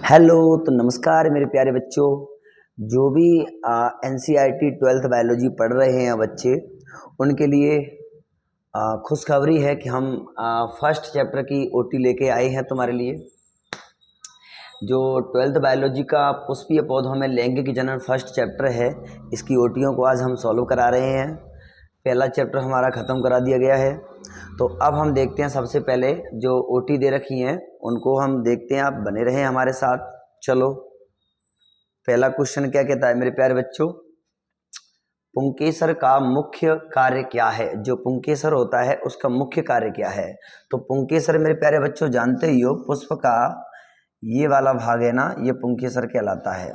Hello. तो नमस्कार मेरे प्यारे बच्चों। जो भी एनसीईआरटी ट्वेल्थ बायोलॉजी पढ़ रहे हैं बच्चे, उनके लिए खुशखबरी है कि हम फर्स्ट चैप्टर की ओटी लेके आए हैं तुम्हारे लिए। जो ट्वेल्थ बायोलॉजी का पुष्पीय पौधों में लैंगिक जनन फर्स्ट चैप्टर है, इसकी ओटियों को आज हम सॉल्व करा रहे हैं। पहला चैप्टर हमारा ख़त्म करा दिया गया है। तो अब हम देखते हैं, सबसे पहले जो ओटी दे रखी हैं उनको हम देखते हैं। आप बने रहें हमारे साथ। चलो, पहला क्वेश्चन क्या कहता है मेरे प्यारे बच्चों? पुंकेसर का मुख्य कार्य क्या है? जो पुंकेसर होता है उसका मुख्य कार्य क्या है? तो पुंकेसर मेरे प्यारे बच्चों जानते ही हो, पुष्प का ये वाला भाग है ना, ये पुंकेसर कहलाता है।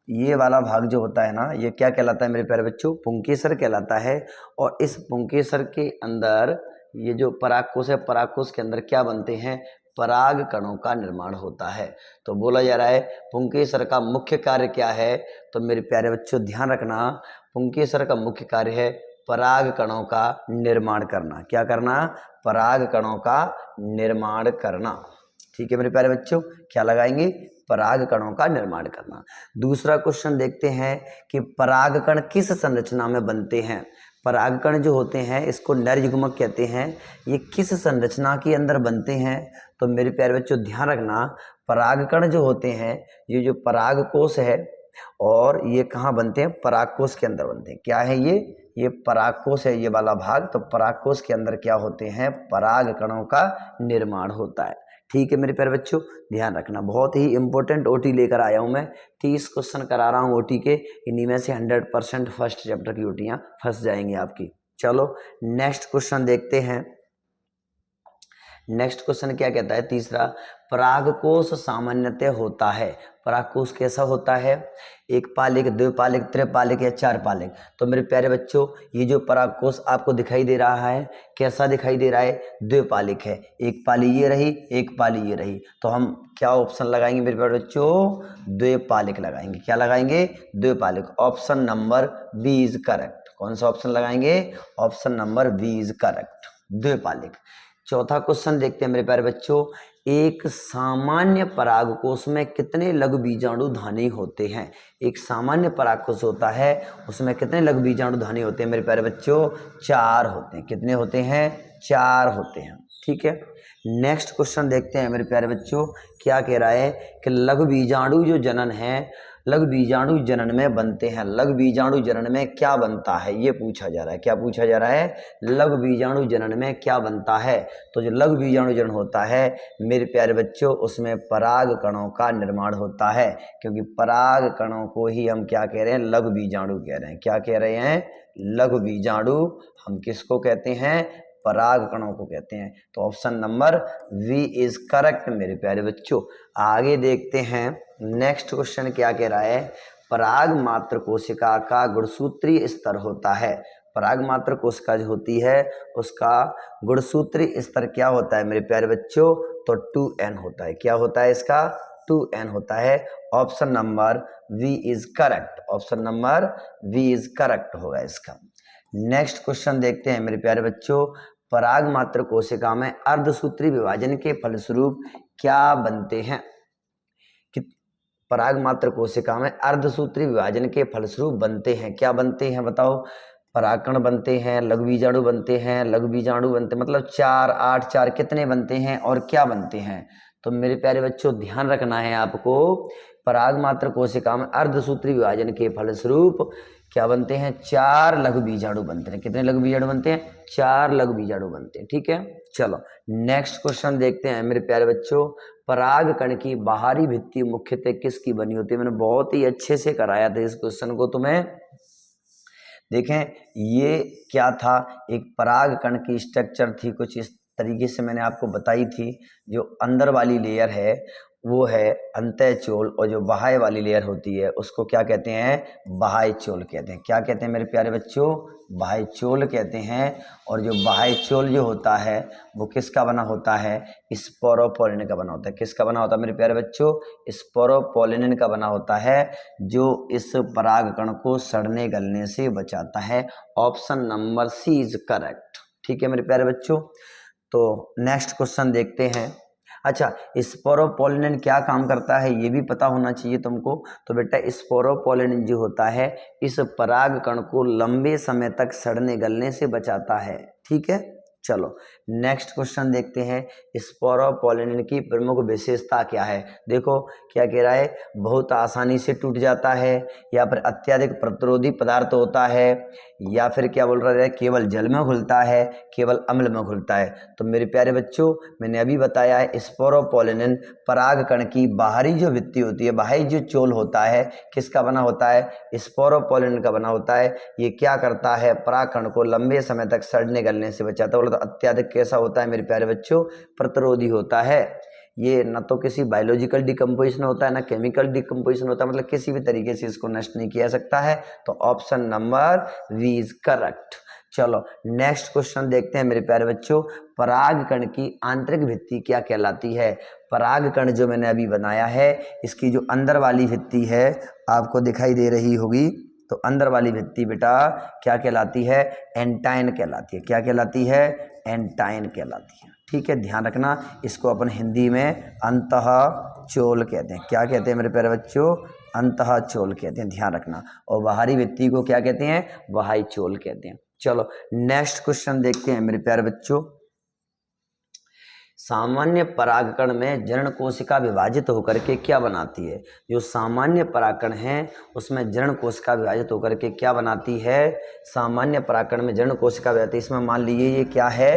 ये वाला भाग जो होता है ना, ये क्या कहलाता है मेरे प्यारे बच्चों? पुंकेसर कहलाता है। और इस पुंकेसर के अंदर ये जो परागकोश है, परागकोश के अंदर क्या बनते हैं? पराग कणों का निर्माण होता है। तो बोला जा रहा है पुंकेसर का मुख्य कार्य क्या है? तो मेरे प्यारे बच्चों ध्यान रखना, पुंकेसर का मुख्य कार्य है पराग कणों का निर्माण करना। क्या करना? पराग कणों का निर्माण करना। ठीक है मेरे प्यारे बच्चों, क्या लगाएंगे? पराग कणों का निर्माण करना। दूसरा क्वेश्चन देखते हैं कि परागकण किस संरचना में बनते हैं? परागकण जो होते हैं इसको नरयुग्मक कहते हैं। ये किस संरचना के अंदर बनते हैं? तो मेरे प्यारे बच्चों ध्यान रखना, परागकण जो होते हैं, ये जो परागकोश है, और ये कहाँ बनते हैं? परागकोश के अंदर बनते हैं। क्या है ये परागकोश है, ये वाला भाग। तो परागकोश के अंदर क्या होते हैं? पराग कणों का निर्माण होता है। ठीक है मेरे प्यारे बच्चों, ध्यान रखना। बहुत ही इंपॉर्टेंट ओटी लेकर आया हूं मैं। 30 क्वेश्चन करा रहा हूं ओटी के। इन्हीं में से 100% फर्स्ट चैप्टर की ओटियां फंस जाएंगी आपकी। चलो नेक्स्ट क्वेश्चन देखते हैं। नेक्स्ट क्वेश्चन क्या कहता है? तीसरा, परागकोश सामान्यतः होता है। परागकोश कैसा होता है? एक पालिक, द्विपालिक, त्रिपालिक या चार पालिक? तो मेरे प्यारे बच्चों, ये जो परागकोश आपको दिखाई दे रहा है, कैसा दिखाई दे रहा है? द्विपालिक है। एक पाली ये रही, एक पाली ये रही। तो हम क्या ऑप्शन लगाएंगे मेरे प्यारे बच्चों? द्विपालिक लगाएंगे। क्या लगाएंगे? द्विपालिक। Option number B is correct. कौन सा ऑप्शन लगाएंगे? Option number B is correct, द्विपालिक। चौथा क्वेश्चन देखते हैं मेरे प्यारे बच्चों। एक सामान्य परागकोश में कितने लघु बीजाणु धानी होते हैं? एक सामान्य परागकोश होता है, उसमें कितने लघु बीजाणु धानी होते हैं मेरे प्यारे बच्चों? 4 होते हैं। कितने होते हैं? 4 होते हैं। ठीक है, नेक्स्ट क्वेश्चन देखते हैं मेरे प्यारे बच्चों। क्या कह रहा है कि लघु बीजाणु जो जनन है, लघु बीजाणु जनन में बनते हैं। लघु बीजाणु जनन में क्या बनता है, ये पूछा जा रहा है। क्या पूछा जा रहा है? लघु बीजाणु जनन में क्या बनता है? तो जो लघु बीजाणु जनन होता है मेरे प्यारे बच्चों, उसमें पराग कणों का निर्माण होता है। क्योंकि पराग कणों को ही हम क्या कह रहे हैं? लघु बीजाणु कह रहे हैं। क्या कह रहे हैं? लघु बीजाणु। हम किसको कहते हैं? पराग कणों को कहते हैं। तो option number B is correct मेरे प्यारे बच्चों। आगे देखते हैं, नेक्स्ट क्वेश्चन क्या कह रहा है? पराग मात्र कोशिका का गुणसूत्रीय स्तर होता है। पराग मात्र कोशिका जो होती है उसका गुणसूत्रीय स्तर क्या होता है मेरे प्यारे बच्चों? तो 2n होता है। क्या होता है इसका? 2n होता है। Option number B is correct. Option number B is correct होगा इसका। नेक्स्ट क्वेश्चन देखते हैं मेरे प्यारे बच्चों। पराग मात्र कोशिका में अर्धसूत्री विभाजन के फलस्वरूप क्या बनते हैं? कि पराग मात्र कोशिका में अर्धसूत्री विभाजन के फलस्वरूप बनते हैं। क्या बनते हैं बताओ? परागकण बनते हैं, लघु बीजाणु बनते हैं, लघु बीजाणु बनते, मतलब 4, 8, 4 कितने बनते हैं और क्या बनते हैं? तो मेरे प्यारे बच्चों ध्यान रखना है आपको, पराग मात्र कोशिका में अर्धसूत्री विभाजन के फलस्वरूप क्या बनते हैं? 4 लघु बीजाणु बनते हैं। कितने लघु बीजाणु बनते हैं? 4 लघु बीजाणु बनते हैं। ठीक है, चलो नेक्स्ट क्वेश्चन देखते हैं मेरे प्यारे बच्चों। पराग कण की बाहरी भित्ति मुख्यतः किसकी बनी होती है? मैंने बहुत ही अच्छे से कराया था इस क्वेश्चन को तुम्हें। देखें ये क्या था, एक पराग कण की स्ट्रक्चर थी, कुछ इस तरीके से मैंने आपको बताई थी। जो अंदर वाली लेयर है वो है अंतःचोल, और जो बाह्य वाली लेयर होती है उसको क्या कहते हैं? बाह्य चोल कहते हैं। क्या कहते हैं मेरे प्यारे बच्चों? बाह्य चोल कहते हैं। और जो बाह्य चोल जो होता है वो किसका बना होता है? स्पोरोपोलिन का बना होता है। किसका बना होता है मेरे प्यारे बच्चों? स्पोरोपोलिन का बना होता है, जो इस परागकण को सड़ने गलने से बचाता है। Option number C is correct. ठीक है मेरे प्यारे बच्चों। तो नेक्स्ट क्वेश्चन देखते हैं। अच्छा, स्पोरोपोलिन क्या काम करता है ये भी पता होना चाहिए तुमको। तो बेटा स्पोरोपोलिन जो होता है इस पराग कण को लंबे समय तक सड़ने गलने से बचाता है। ठीक है, चलो नेक्स्ट क्वेश्चन देखते हैं। स्पोरोपोलिन की प्रमुख विशेषता क्या है? देखो क्या कह रहा है, बहुत आसानी से टूट जाता है, या फिर अत्यधिक प्रतिरोधी पदार्थ होता है, या फिर क्या बोल रहा है केवल जल में घुलता है, केवल अम्ल में घुलता है। तो मेरे प्यारे बच्चों मैंने अभी बताया है स्पोरोपोलिन पराग कण की बाहरी जो भित्ति होती है, बाहरी जो चोल होता है किसका बना होता है? स्पोरोपोलिन का बना होता है। ये क्या करता है? पराग कण को लंबे समय तक सड़ने गलने से बचाता है। बोला तो अत्यधिक कैसा होता है मेरे प्यारे बच्चों? प्रतिरोधी होता है। ये न तो किसी बायोलॉजिकल डिकम्पोजिशन होता है ना केमिकल डिकम्पोजिशन होता है, मतलब किसी भी तरीके से इसको नष्ट नहीं किया सकता है। तो option number B is correct. चलो नेक्स्ट क्वेश्चन देखते हैं मेरे प्यारे बच्चों। पराग कण की आंतरिक भित्ति क्या कहलाती है? पराग कण जो मैंने अभी बनाया है इसकी जो अंदर वाली भित्ति है आपको दिखाई दे रही होगी, तो अंदर वाली भित्ति बेटा क्या कहलाती है? एंटाइन कहलाती है। क्या कहलाती है? एंटाइन कहलाती है। ठीक है, ध्यान रखना, इसको अपन हिंदी में अंतः चोल कहते हैं। क्या कहते हैं मेरे प्यारे बच्चों? अंतः चोल कहते हैं, ध्यान रखना। और बाहरी भित्ति को क्या कहते हैं? बाह्य चोल कहते हैं। चलो नेक्स्ट क्वेश्चन देखते हैं मेरे प्यारे बच्चों। सामान्य परागकण में जनन कोशिका विभाजित होकर के क्या बनाती है? जो सामान्य परागकण है उसमें जनन कोशिका विभाजित होकर के क्या बनाती है? सामान्य परागकण में जनन कोशिका विभाजित, इसमें मान लीजिए ये क्या है?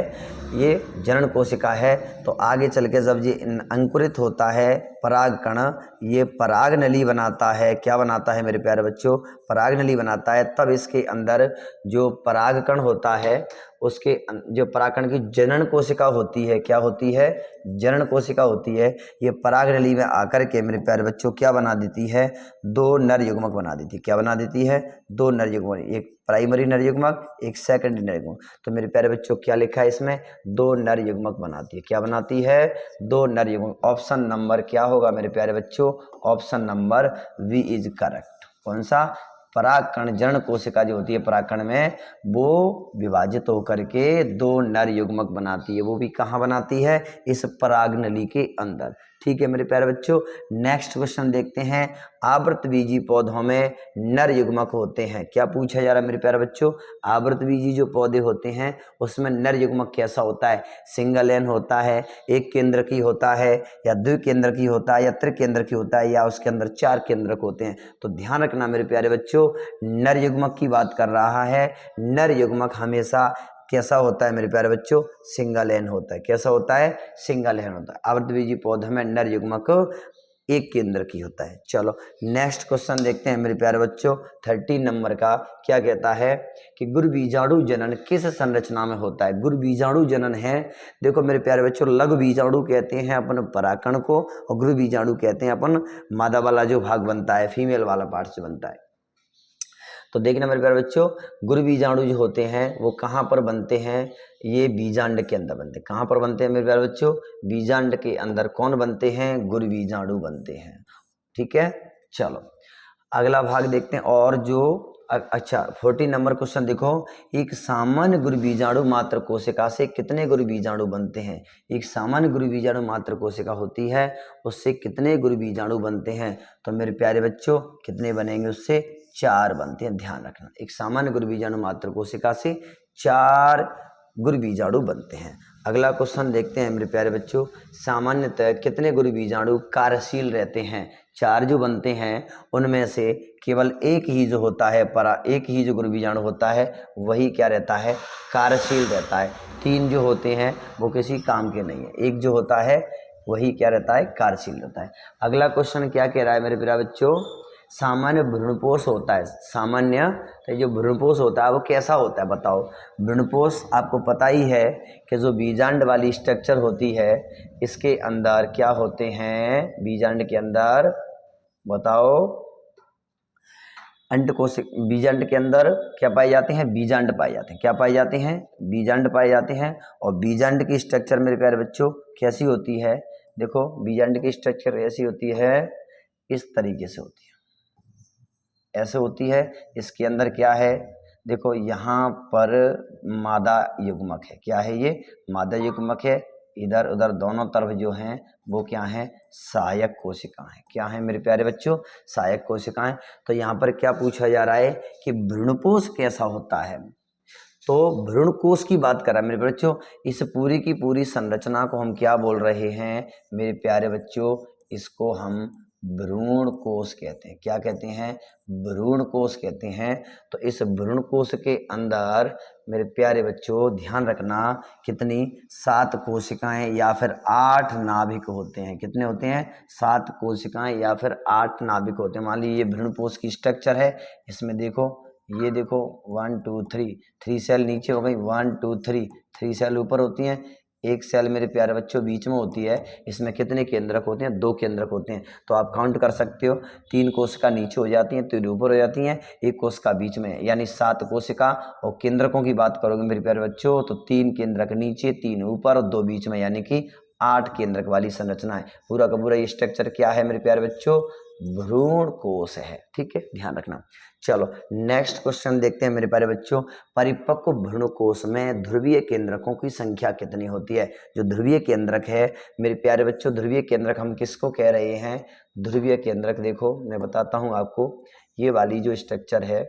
ये जनन कोशिका है। तो आगे चल के जब ये अंकुरित होता है परागकण, ये पराग नली बनाता है। क्या बनाता है मेरे प्यारे बच्चों? पराग नली बनाता है। तब इसके अंदर जो परागकण होता है उसके जो परागकण की जनन कोशिका होती है, क्या होती है? जनन कोशिका होती है। ये पराग नली में आकर के मेरे प्यारे बच्चों क्या बना देती है? दो नर युग्मक बना देती है। क्या बना देती है? दो नर युग्मक, एक प्राइमरी नर युग्मक, एक सेकेंडरी नर युग्मक। तो मेरे प्यारे बच्चों क्या लिखा है इसमें? दो नर युग्मक बनाती है। क्या बनाती है? दो नर युग्मक। ऑप्शन नंबर क्या होगा मेरे प्यारे बच्चों? Option number B is correct. कौन सा? परागकण जनन कोशिका जो होती है परागकण में वो विभाजित होकर के दो नर युग्मक बनाती है। वो भी कहाँ बनाती है? इस पराग नली के अंदर। ठीक है मेरे प्यारे बच्चों, नेक्स्ट क्वेश्चन देखते हैं। आवृतबीजी पौधों में नर युग्मक होते हैं। क्या पूछा जा रहा है मेरे प्यारे बच्चों? आवृतबीजी जो पौधे होते हैं उसमें नर युग्मक कैसा होता है? सिंगल एन होता है, एक केंद्र की होता है, या द्विकेंद्र की होता है, या त्रिकेंद्र की होता है, या उसके अंदर चार केंद्रक होते हैं? तो ध्यान रखना मेरे प्यारे बच्चों, नर युग्मक की बात कर रहा है। नर युग्मक हमेशा कैसा होता है मेरे प्यारे बच्चों? सिंगल एन होता है। कैसा होता है? सिंगल एन होता है। आवृतबीजी पौधे में नर युग्मक एक केंद्र की होता है। चलो नेक्स्ट क्वेश्चन देखते हैं मेरे प्यारे बच्चों। 13 नंबर का क्या कहता है कि गुरुबीजाणु जनन किस संरचना में होता है? गुरुबीजाणु जनन है, देखो मेरे प्यारे बच्चों, लघु बीजाणु कहते हैं अपन परागकण को, और गुरुबीजाणु कहते हैं अपन मादा वाला जो भाग बनता है, फीमेल वाला पार्ट से बनता है। तो देखना मेरे प्यारे बच्चों, गुरुबीजाणु जो होते हैं वो कहाँ पर बनते हैं? ये बीजांड के अंदर बनते हैं। कहाँ पर बनते हैं मेरे प्यारे बच्चों? बीजांड के अंदर। कौन बनते हैं? गुरुबीजाणु बनते हैं। ठीक है, चलो अगला भाग देखते हैं। और जो अच्छा 14 नंबर क्वेश्चन देखो, एक सामान्य गुरुबीजाणु मात्र कोशिका से कितने गुरुबीजाणु बनते हैं? एक सामान्य गुरुबीजाणु मात्र कोशिका होती है, उससे कितने गुरुबीजाणु बनते हैं? तो मेरे प्यारे बच्चों कितने बनेंगे? उससे 4 बनते हैं। ध्यान रखना, एक सामान्य गुरुबीजाणु मात्र कोशिका से 4 गुरुबीजाणु बनते हैं। अगला क्वेश्चन देखते हैं मेरे प्यारे बच्चों, सामान्यतः कितने गुरुबीजाणु कार्यशील रहते हैं? 4 जो बनते हैं उनमें से केवल एक ही जो होता है एक ही जो गुरुबीजाणु होता है वही क्या रहता है? कार्यशील रहता है। 3 जो होते हैं वो किसी काम के नहीं है, एक जो होता है वही क्या रहता है? कार्यशील रहता है। अगला क्वेश्चन क्या कह रहा है मेरे प्यारे बच्चों? सामान्य भ्रूणपोष होता है। सामान्य तो जो भ्रूणपोष होता है वो कैसा होता है बताओ? भ्रूणपोष आपको पता ही है कि जो बीजांड वाली स्ट्रक्चर होती है इसके अंदर क्या होते हैं? बीजांड के अंदर बताओ, अंडकोश बीजांड के अंदर क्या पाए जाते हैं? बीजांड पाए जाते हैं। क्या पाए जाते हैं? बीजांड पाए जाते हैं। और बीजांड की स्ट्रक्चर मेरे प्यारे बच्चों कैसी होती है? देखो बीजांड की स्ट्रक्चर ऐसी होती है, इस तरीके से होती है, ऐसे होती है। इसके अंदर क्या है? देखो यहाँ पर मादा युग्मक है। क्या है ये? मादा युग्मक है। इधर उधर दोनों तरफ जो हैं वो क्या हैं, सहायक कोशिकाएं। क्या हैं मेरे प्यारे बच्चों, सहायक कोशिकाएं। तो यहाँ पर क्या पूछा जा रहा है कि भ्रूणपोष कैसा होता है। तो भ्रूणकोश की बात कर रहा है मेरे बच्चों। इस पूरी की पूरी संरचना को हम क्या बोल रहे हैं मेरे प्यारे बच्चों, इसको हम भ्रूण कोश कहते हैं। क्या कहते हैं, भ्रूण कोश कहते हैं। तो इस भ्रूण कोश के अंदर मेरे प्यारे बच्चों ध्यान रखना, कितनी 7 कोशिकाएं या फिर 8 नाभिक होते हैं। कितने होते हैं, 7 कोशिकाएं या फिर 8 नाभिक होते हैं। मान लीजिए ये भ्रूण कोश की स्ट्रक्चर है। इसमें देखो, ये देखो 1 2 3, 3 सेल नीचे हो गई, 1 2 3 सेल ऊपर होती हैं, एक सेल मेरे प्यारे बच्चों बीच में होती है। इसमें कितने केंद्रक होते हैं, 2 केंद्रक होते हैं। तो आप काउंट कर सकते हो, 3 कोशिका नीचे हो जाती हैं, 3 ऊपर हो जाती हैं, 1 कोशिका बीच में, यानी 7 कोशिका। और केंद्रकों की बात करोगे मेरे प्यारे बच्चों तो 3 केंद्रक नीचे, 3 ऊपर और 2 बीच में, यानी कि 8 केंद्रक वाली संरचना है। पूरा का पूरा ये स्ट्रक्चर क्या है मेरे प्यारे बच्चों, भ्रूण कोश है। ठीक है, ध्यान रखना। चलो नेक्स्ट क्वेश्चन देखते हैं मेरे प्यारे बच्चों। परिपक्व भ्रूणकोश में ध्रुवीय केंद्रकों की संख्या कितनी होती है। जो ध्रुवीय केंद्रक है मेरे प्यारे बच्चों, ध्रुवीय केंद्रक हम किसको कह रहे हैं, ध्रुवीय केंद्रक देखो मैं बताता हूं आपको। ये वाली जो स्ट्रक्चर है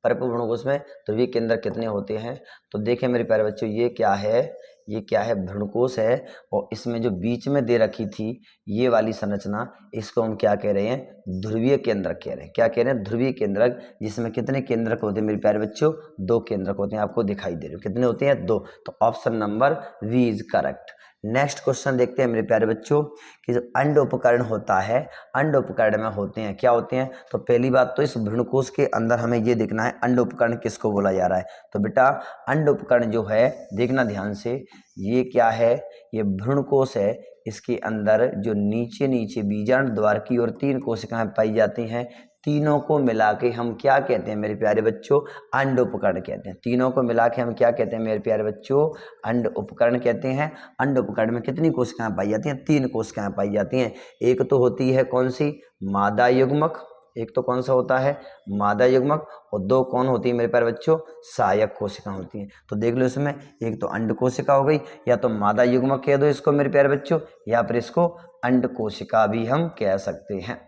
परिपक्व भ्रूणकोश में ध्रुवीय केंद्रक कितने होते हैं, तो देखें मेरे प्यारे बच्चों, ये क्या है, ये क्या है, भ्रूणकोश है। और इसमें जो बीच में दे रखी थी ये वाली संरचना, इसको हम क्या कह रहे हैं, ध्रुवीय केंद्रक कह रहे हैं। क्या कह रहे हैं, ध्रुवीय केंद्रक। जिसमें कितने केंद्रक होते हैं मेरे प्यारे बच्चों, 2 केंद्रक होते हैं। आपको दिखाई दे रहे हो कितने होते हैं, 2। तो option number B is correct. Next question देखते हैं मेरे प्यारे बच्चों कि जो अंड उपकरण होता है, अंड उपकरण में होते हैं, क्या होते हैं। तो पहली बात तो इस भ्रूणकोश के अंदर हमें ये देखना है अंड उपकरण किसको बोला जा रहा है। तो बेटा अंड उपकरण जो है, देखना ध्यान से, ये क्या है, ये भ्रूणकोश है। इसके अंदर जो नीचे नीचे बीजांड द्वार की ओर 3 कोशिकाएं पाई जाती हैं। तीनों को मिला के हम क्या कहते हैं मेरे प्यारे बच्चों, अंड उपकरण कहते हैं। तीनों को मिला के हम क्या कहते हैं मेरे प्यारे बच्चों, अंड उपकरण कहते हैं। अंड उपकरण में कितनी कोशिकाएं पाई जाती हैं, 3 कोशिकाएं पाई जाती हैं। एक तो होती है कौन सी, मादा युग्मक। एक तो कौन सा होता है, मादा युग्मक। और 2 कौन होती है मेरे प्यारे बच्चों, सहायक कोशिका होती हैं। तो देख लो इसमें, एक तो अंड कोशिका हो गई, या तो मादा युग्मक कह दो इसको मेरे प्यारे बच्चों, या फिर इसको अंड कोशिका भी हम कह सकते हैं।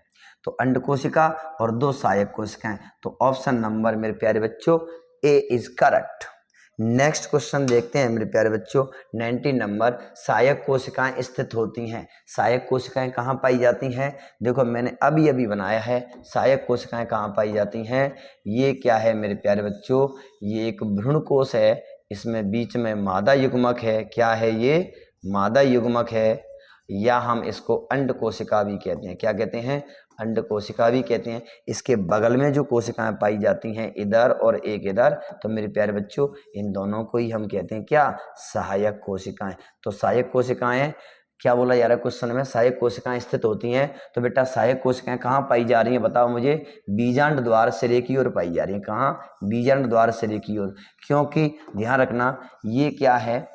तो अंड कोशिका और 2 सहायक कोशिकाएं। तो ऑप्शन नंबर मेरे प्यारे बच्चों ए इज करेक्ट। नेक्स्ट क्वेश्चन देखते हैं मेरे प्यारे बच्चों। 19 नंबर, सहायक कोशिकाएं स्थित होती हैं। सहायक कोशिकाएं कहाँ पाई जाती हैं, देखो मैंने अभी अभी बनाया है। सहायक कोशिकाएं कहाँ पाई जाती हैं, ये क्या है मेरे प्यारे बच्चों, ये एक भ्रूणकोश है। इसमें बीच में मादा युग्मक है। क्या है ये, मादा युग्मक है, या हम इसको अंड कोशिका भी कहते हैं। क्या कहते हैं, अंड कोशिका भी कहते हैं। इसके बगल में जो कोशिकाएं पाई जाती हैं, इधर और एक इधर, तो मेरे प्यारे बच्चों इन दोनों को ही हम कहते हैं क्या, सहायक कोशिकाएं। तो सहायक कोशिकाएं क्या बोला जा रहा है क्वेश्चन में, सहायक कोशिकाएं स्थित होती हैं। तो बेटा सहायक कोशिकाएं कहाँ पाई जा रही हैं, बताओ मुझे, बीजांड द्वार सिरे की ओर पाई जा रही है। कहाँ, बीजांड द्वार सिरे की ओर। क्योंकि ध्यान रखना, ये क्या है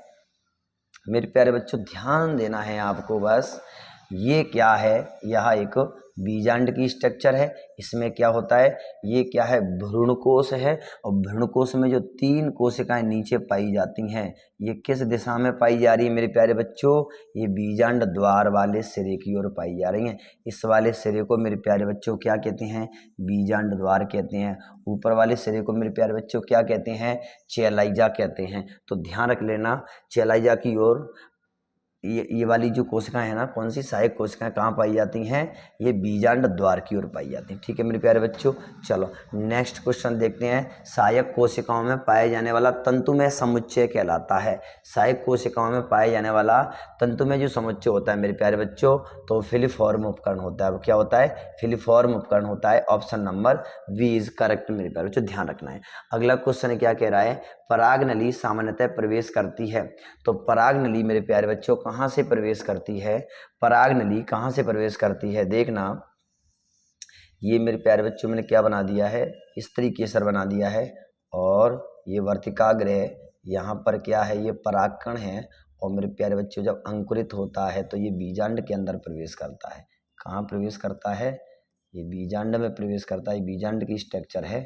मेरे प्यारे बच्चों, ध्यान देना है आपको बस। ये क्या है, यह एक बीजांड की स्ट्रक्चर है। इसमें क्या होता है, ये क्या है, भ्रूणकोश है। और भ्रूणकोश में जो 3 कोशिकाएं नीचे पाई जाती हैं, ये किस दिशा में पाई जा रही है मेरे प्यारे बच्चों, ये बीजांड द्वार वाले सिरे की ओर पाई जा रही हैं। इस वाले सिरे को मेरे प्यारे बच्चों क्या कहते हैं, बीजांड द्वार कहते हैं। ऊपर वाले सिरे को मेरे प्यारे बच्चों क्या कहते हैं, चेलाइजा कहते हैं। तो ध्यान रख लेना, चेलाइजा की ओर ये वाली जो कोशिकाएं हैं ना, कौन सी, सहायक कोशिकाएं कहाँ पाई जाती हैं, ये बीजांड द्वार की ओर पाई जाती हैं। ठीक है मेरे प्यारे बच्चों। चलो नेक्स्ट क्वेश्चन देखते हैं। सहायक कोशिकाओं में पाया जाने वाला तंतुमय समुच्चय कहलाता है। सहायक कोशिकाओं में पाया जाने वाला तंतुमय जो समुच्चय होता है मेरे प्यारे बच्चों, तो फिलिफॉर्म उपकरण होता है। वो क्या होता है, फिलिफॉर्म उपकरण होता है। Option number B is correct मेरे प्यारे बच्चों, ध्यान रखना है। अगला क्वेश्चन क्या कह रहा है, पराग नली सामान्यतः प्रवेश करती है। तो पराग नली मेरे प्यारे बच्चों कहाँ से प्रवेश करती है, पराग नली कहाँ से प्रवेश करती है, देखना। ये मेरे प्यारे बच्चों मैंने क्या बना दिया है, इस तरीके से बना दिया है। और ये वर्तिकाग्र, यहाँ पर क्या है, ये परागकण है। और मेरे प्यारे बच्चों जब अंकुरित होता है तो ये बीजांड के अंदर प्रवेश करता है। कहाँ प्रवेश करता है, ये बीजांड में प्रवेश करता है। बीजांड की स्ट्रक्चर है।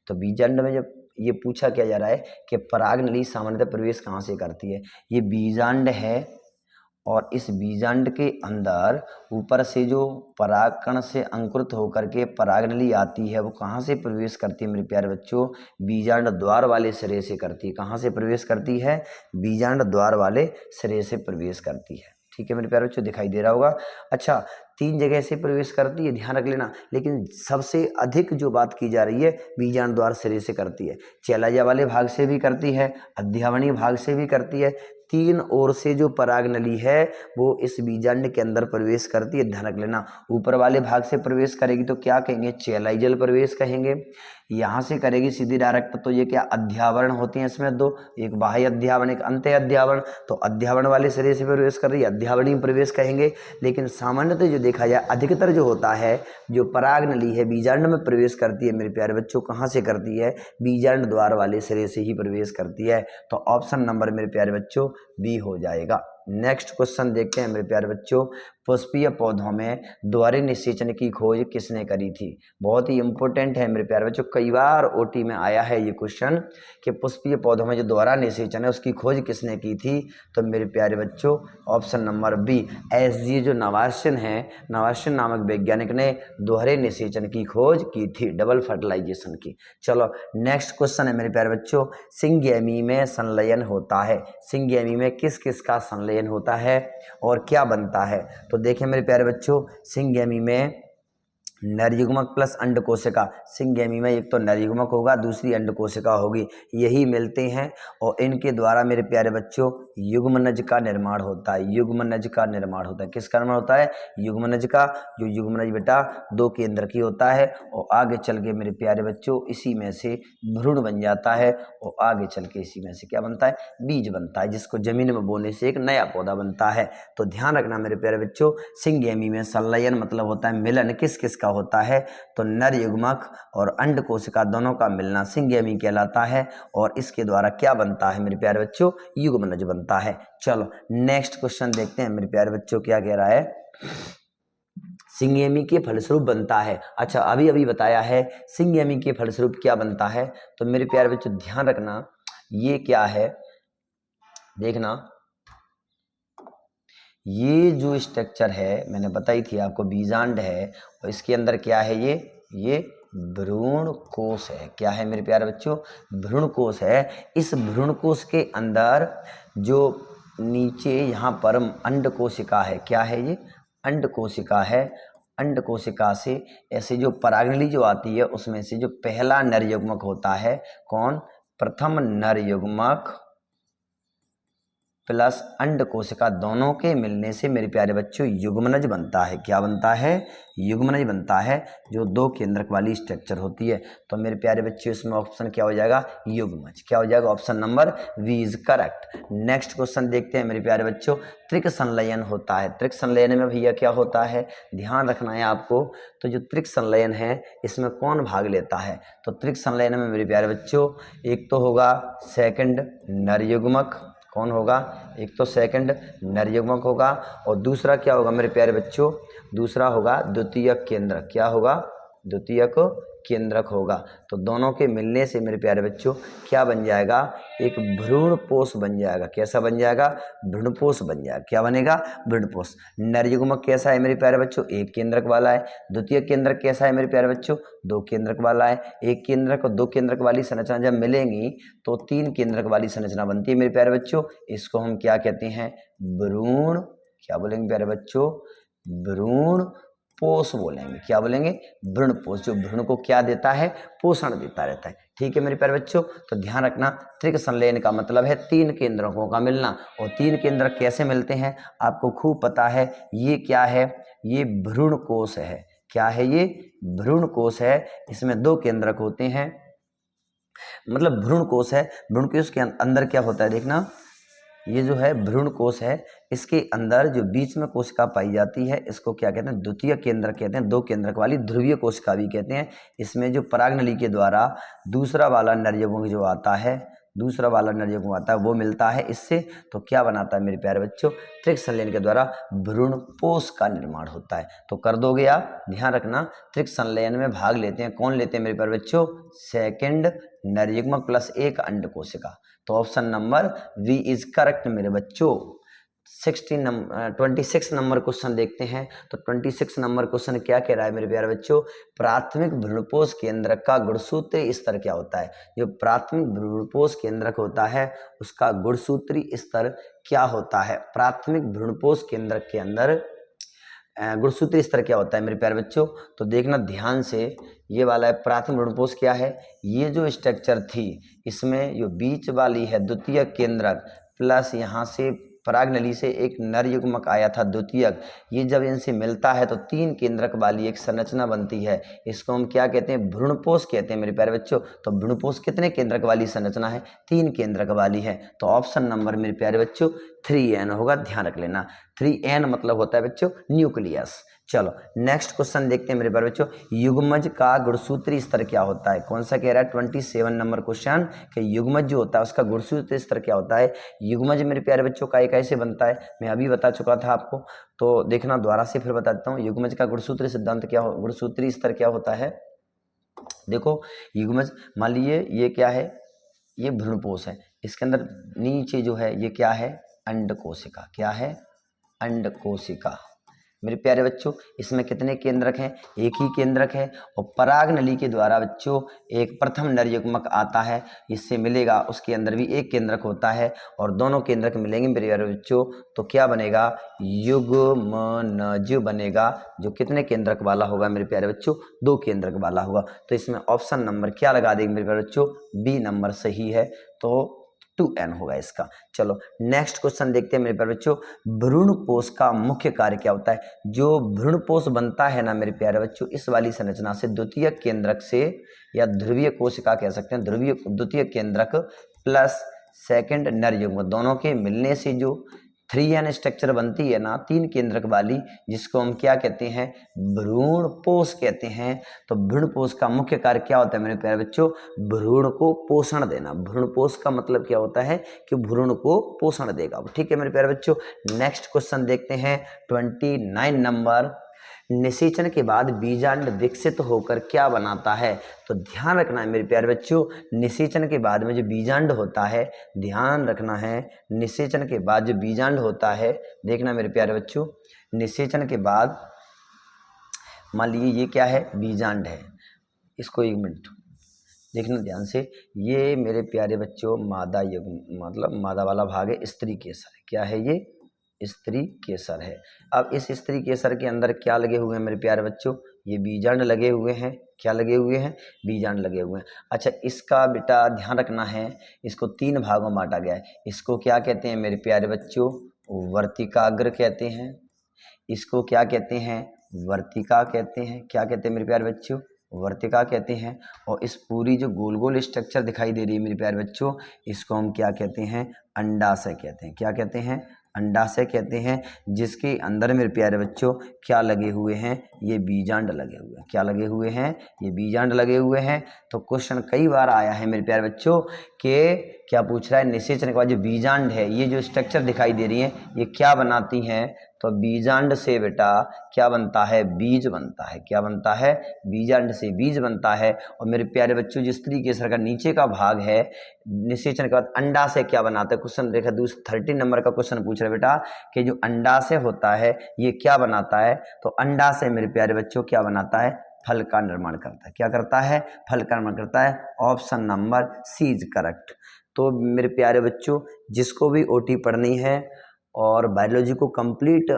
तो बीजांड में जब ये पूछा क्या जा रहा है कि परागनली सामान्यतः प्रवेश कहाँ से करती है। ये बीजांड है और इस बीजांड के अंदर ऊपर से जो परागकण से अंकुरित होकर के परागनली आती है वो कहाँ से प्रवेश करती है मेरे प्यारे बच्चों, बीजांड द्वार वाले सिरे से करती है। कहाँ से प्रवेश करती है, बीजांड द्वार वाले सिरे से प्रवेश करती है। ठीक है मेरे प्यारे बच्चों, दिखाई दे रहा होगा। अच्छा, 3 जगह से प्रवेश करती है, ध्यान रख लेना, लेकिन सबसे अधिक जो बात की जा रही है बीजांड द्वार सिरे से करती है। चैलाजा वाले भाग से भी करती है, अध्यावनीय भाग से भी करती है। 3 ओर से जो परागनली है वो इस बीजांड के अंदर प्रवेश करती है, ध्यान रख लेना। ऊपर वाले भाग से प्रवेश करेगी तो क्या कहेंगे, चैलाइजल प्रवेश कहेंगे। यहाँ से करेगी सीधी डायरेक्ट तो ये क्या अध्यावरण होते हैं इसमें 2, एक बाह्य अध्यावरण एक अंत अध्यावरण। तो अध्यावरण वाले सिरे से प्रवेश कर रही है, अध्यावरणीय प्रवेश कहेंगे। लेकिन सामान्यतः जो देखा जाए अधिकतर जो होता है जो परागनली है बीजांड में प्रवेश करती है मेरे प्यारे बच्चों, कहाँ से करती है, बीजांड द्वार वाले सिरे से ही प्रवेश करती है। तो ऑप्शन नंबर मेरे प्यारे बच्चों बी हो जाएगा। नेक्स्ट क्वेश्चन देखते हैं मेरे प्यारे बच्चों, पुष्पीय पौधों में द्वारे निषेचन की खोज किसने करी थी। बहुत ही इंपॉर्टेंट है मेरे प्यारे बच्चों, कई बार ओटी में आया है ये क्वेश्चन कि पुष्पीय पौधों में जो द्वारा निषेचन है उसकी खोज किसने की थी। तो मेरे प्यारे बच्चों ऑप्शन नंबर बी, एसजी जो नवाश्यन है, नवाश्यन नामक वैज्ञानिक ने दोहरे निषेचन की खोज की थी, डबल फर्टिलाइजेशन की। चलो नेक्स्ट क्वेश्चन है मेरे प्यारे बच्चों, सिंगगैमी में संलयन होता है। सिंगगैमी में किस किस का संलयन होता है और क्या बनता है। तो देखिए मेरे प्यारे बच्चों, सिंगगैमी में नरयुग्मक प्लस अंडकोशिका, सिंगगैमी में एक तो नरयुग्मक होगा दूसरी अंडकोशिका होगी, यही मिलते हैं और इनके द्वारा मेरे प्यारे बच्चों युग्मनज का निर्माण होता है। युग्मनज का निर्माण होता है, किसका निर्माण होता है, युग्मनज का। जो युग्मनज बेटा 2 केंद्र की होता है और आगे चल के मेरे प्यारे बच्चों इसी में से भ्रूण बन जाता है और आगे चल के इसी में से क्या बनता है, बीज बनता है, जिसको जमीन में बोने से एक नया पौधा बनता है। तो ध्यान रखना मेरे प्यारे बच्चों, सिंगगैमी में संलयन मतलब होता है मिलन, किस किस का होता है, तो नर युग्मक और अंड कोशिका दोनों का मिलना सिंगगैमी कहलाता है और इसके द्वारा क्या बनता है मेरे प्यारे बच्चों, युग्मनज बनता है। चलो नेक्स्ट क्वेश्चन देखते हैं मेरे प्यारे बच्चों क्या कह रहा है, सिंगगैमी के फलस्वरूप बनता है। अच्छा अभी अभी बताया है सिंगगैमी के फलस्वरूप क्या बनता है, तो मेरे प्यारे बच्चों ध्यान रखना ये क्या है, देखना ये जो स्ट्रक्चर है मैंने बताई थी आपको, बीजांड है और इसके अंदर क्या है, ये भ्रूण कोश है। क्या है मेरे प्यारे बच्चों, भ्रूण कोश है। इस भ्रूण कोश के अंदर जो नीचे यहाँ पर अंड कोशिका है, क्या है ये, अंड कोशिका है। अंड कोशिका से ऐसे जो परागनली जो आती है उसमें से जो पहला नर युग्मक होता है, कौन, प्रथम नर युग्मक प्लस अंड कोशिका दोनों के मिलने से मेरे प्यारे बच्चों युग्मनज बनता है। क्या बनता है, युग्मनज बनता है, जो 2 केंद्रक वाली स्ट्रक्चर होती है। तो मेरे प्यारे बच्चों इसमें ऑप्शन क्या हो जाएगा, युग्मज। क्या हो जाएगा, option number B is correct. Next question देखते हैं मेरे प्यारे बच्चों, त्रिक संलयन होता है। त्रिक संलयन में भैया क्या होता है, ध्यान रखना है आपको। तो जो त्रिक संलयन है इसमें कौन भाग लेता है, तो त्रिक संलयन में मेरे प्यारे बच्चों एक तो होगा सेकंड नर युग्मक, कौन होगा, एक तो सेकंड नर युग्मक होगा और दूसरा क्या होगा मेरे प्यारे बच्चों, दूसरा होगा द्वितीयक केंद्रक। क्या होगा, द्वितीयक केंद्रक होगा। तो दोनों के मिलने से मेरे प्यारे बच्चों क्या बन जाएगा, एक भ्रूणपोष बन जाएगा। कैसा बन जाएगा, भ्रूणपोष बन जाएगा। क्या बनेगा, भ्रूणपोष। नर युग्मक कैसा है मेरे प्यारे बच्चों, 1 केंद्रक वाला है। द्वितीय केंद्रक कैसा है मेरे प्यारे बच्चों, 2 केंद्रक वाला है। 1 केंद्रक और 2 केंद्रक वाली संरचना जब मिलेंगी तो 3 केंद्रक वाली संरचना बनती है मेरे प्यारे बच्चों। इसको हम क्या कहते हैं, भ्रूण, क्या बोलेंगे प्यारे बच्चों, भ्रूण पोष बोलेंगे। क्या बोलेंगे, भ्रूण पोष। जो भ्रूण को क्या देता है, पोषण देता रहता है। ठीक है मेरे प्यारे बच्चों, तो ध्यान रखना त्रिक संलयन का मतलब है 3 केंद्रकों का मिलना। और 3 केंद्रक कैसे मिलते हैं आपको खूब पता है। ये क्या है, ये भ्रूण कोष है। क्या है, ये भ्रूण कोष है। इसमें 2 केंद्रक होते हैं, मतलब भ्रूण कोष है। भ्रूण कोष के अंदर क्या होता है देखना, ये जो है भ्रूण कोष है, इसके अंदर जो बीच में कोशिका पाई जाती है इसको क्या कहते हैं, द्वितीय केंद्र कहते हैं। 2 केंद्रक वाली ध्रुवीय कोशिका भी कहते हैं। इसमें जो परागनली के द्वारा दूसरा वाला नर युग्मक जो आता है, दूसरा वाला नर युग्म आता है वो मिलता है इससे, तो क्या बनाता है मेरे प्यारे बच्चों, त्रिक संलयन के द्वारा भ्रूणपोष का निर्माण होता है। तो कर दोगे आप, ध्यान रखना त्रिक संलयन में भाग लेते हैं कौन लेते हैं मेरे प्यारे बच्चों, सेकंड नर युग्मक प्लस एक अंड कोशिका। तो option number B is correct मेरे बच्चों। 26 नंबर क्वेश्चन देखते हैं। तो 26 नंबर क्वेश्चन क्या कह रहा है मेरे प्यारे बच्चों, प्राथमिक भ्रूणपोष केंद्रक का गुणसूत्री स्तर क्या होता है। जो प्राथमिक भ्रूणपोष केंद्रक होता है उसका गुणसूत्री स्तर क्या होता है। प्राथमिक भ्रूणपोष केंद्रक के अंदर गुणसूत्री स्तर क्या होता है मेरे प्यारे बच्चों, तो देखना ध्यान से, ये वाला है प्राथमिक भ्रूणपोष क्या है, ये जो स्ट्रक्चर थी इसमें जो बीच वाली है द्वितीयक केंद्रक प्लस यहाँ से पराग नली से एक नर युग्मक आया था द्वितीयक, ये जब इनसे मिलता है तो 3 केंद्रक वाली एक संरचना बनती है, इसको हम क्या कहते हैं, भ्रूणपोष कहते हैं मेरे प्यारे बच्चों। तो भ्रूणपोष कितने केंद्रक वाली संरचना है, 3 केंद्रक वाली है। तो ऑप्शन नंबर मेरे प्यारे बच्चों 3N होगा, ध्यान रख लेना। 3N मतलब होता है बच्चों न्यूक्लियस। चलो नेक्स्ट क्वेश्चन देखते हैं मेरे प्यारे बच्चों, युग्मज का गुणसूत्री स्तर क्या होता है। कौन सा कह रहा है 27 नंबर क्वेश्चन कि युग्मज जो होता है उसका गुणसूत्री स्तर क्या होता है। युग्मज मेरे प्यारे बच्चों का एक कैसे बनता है, मैं अभी बता चुका था आपको, तो देखना दोबारा से फिर बता देता हूँ। युग्मज का गुणसूत्री सिद्धांत क्या हो, गुणसूत्री स्तर क्या होता है। देखो युग्मज, मान लीजिए ये क्या है, ये भ्रूणपोष है, इसके अंदर नीचे जो है ये क्या है, अंड कोशिका। क्या है, अंड कोशिका। मेरे प्यारे बच्चों इसमें कितने केंद्रक हैं, एक ही केंद्रक है, और पराग नली के द्वारा बच्चों एक प्रथम नर युग्मक आता है, इससे मिलेगा, उसके अंदर भी एक केंद्रक होता है, और दोनों केंद्रक मिलेंगे मेरे प्यारे बच्चों, तो क्या बनेगा, युग्मनज बनेगा, जो कितने केंद्रक वाला होगा मेरे प्यारे बच्चों, 2 केंद्रक वाला होगा। तो इसमें ऑप्शन नंबर क्या लगा देंगे मेरे प्यारे बच्चों, बी नंबर सही है, तो 2N होगा इसका। चलो नेक्स्ट क्वेश्चन देखते हैं मेरे प्यारे बच्चों, भ्रूणपोष का मुख्य कार्य क्या होता है। जो भ्रूणपोष बनता है ना मेरे प्यारे बच्चों, इस वाली संरचना से द्वितीय केंद्रक से, या ध्रुवीय कोशिका कह सकते हैं, ध्रुवीय द्वितीय केंद्रक प्लस सेकंड नर युग्म, दोनों के मिलने से जो 3N स्ट्रक्चर बनती है ना, 3 केंद्रक वाली, जिसको हम क्या कहते हैं, भ्रूणपोष कहते हैं। तो भ्रूणपोष का मुख्य कार्य क्या होता है मेरे प्यारे बच्चों, भ्रूण को पोषण देना। भ्रूणपोष का मतलब क्या होता है कि भ्रूण को पोषण देगा, ठीक है मेरे प्यारे बच्चों। नेक्स्ट क्वेश्चन देखते हैं 29 नंबर, निषेचन के बाद बीजांड विकसित होकर क्या बनाता है। तो ध्यान रखना है मेरे प्यारे बच्चों, निषेचन के बाद में जो बीजांड होता है, ध्यान रखना है, निषेचन के बाद जो बीजांड होता है, देखना मेरे प्यारे बच्चों, निषेचन के बाद मान लीजिए ये क्या है, बीजांड है, इसको 1 मिनट देखना ध्यान से, ये मेरे प्यारे बच्चों मादा युग्म मतलब मादा वाला भाग है, स्त्री केसर है। क्या है ये, स्त्री केसर है। अब इस स्त्री केसर के अंदर क्या लगे हुए हैं मेरे प्यारे बच्चों, ये बीजांड लगे हुए हैं। क्या लगे हुए हैं, बीजांड लगे हुए हैं। अच्छा इसका बेटा ध्यान रखना है, इसको 3 भागों में बांटा गया है। इसको क्या कहते हैं मेरे प्यारे बच्चों, वर्तिकाग्र कहते हैं। इसको क्या कहते हैं, वर्तिका कहते हैं। क्या कहते हैं मेरे प्यारे बच्चों, वर्तिका कहते हैं। और इस पूरी जो गोल गोल स्ट्रक्चर दिखाई दे रही है मेरे प्यारे बच्चों, इसको हम क्या कहते हैं, अंडाशय कहते हैं। क्या कहते हैं, अंडाशय कहते हैं, जिसके अंदर मेरे प्यारे बच्चों क्या लगे हुए हैं, ये बीजांड लगे हुए हैं। क्या लगे हुए हैं, ये बीजांड लगे हुए हैं। तो क्वेश्चन कई बार आया है मेरे प्यारे बच्चों कि क्या पूछ रहा है, निषेचन के बाद जो बीजांड है, ये जो स्ट्रक्चर दिखाई दे रही है, ये क्या बनाती हैं। तो बीजांड से बेटा क्या बनता है, बीज बनता है। क्या बनता है, बीजांड से बीज बनता है। और मेरे प्यारे बच्चों जिस तरीके से का नीचे का भाग है, निषेचन के बाद अंडाशय क्या बनाता है। क्वेश्चन देखा 30 नंबर का क्वेश्चन पूछ रहे बेटा कि जो अंडाशय होता है ये क्या बनाता है। तो अंडाशय मेरे प्यारे बच्चों क्या बनाता है, फल का निर्माण करता है। क्या करता है, फल का निर्माण करता है। Option number C is correct. तो मेरे प्यारे बच्चों जिसको भी ओटी पढ़नी है और बायोलॉजी को कंप्लीट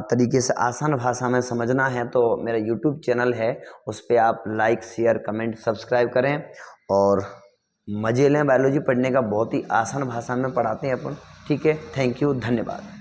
तरीके से आसान भाषा में समझना है, तो मेरा यूट्यूब चैनल है, उस पर आप लाइक शेयर कमेंट सब्सक्राइब करें और मजे लें। बायोलॉजी पढ़ने का बहुत ही आसान भाषा में पढ़ाते हैं अपन, ठीक है। थैंक यू, धन्यवाद।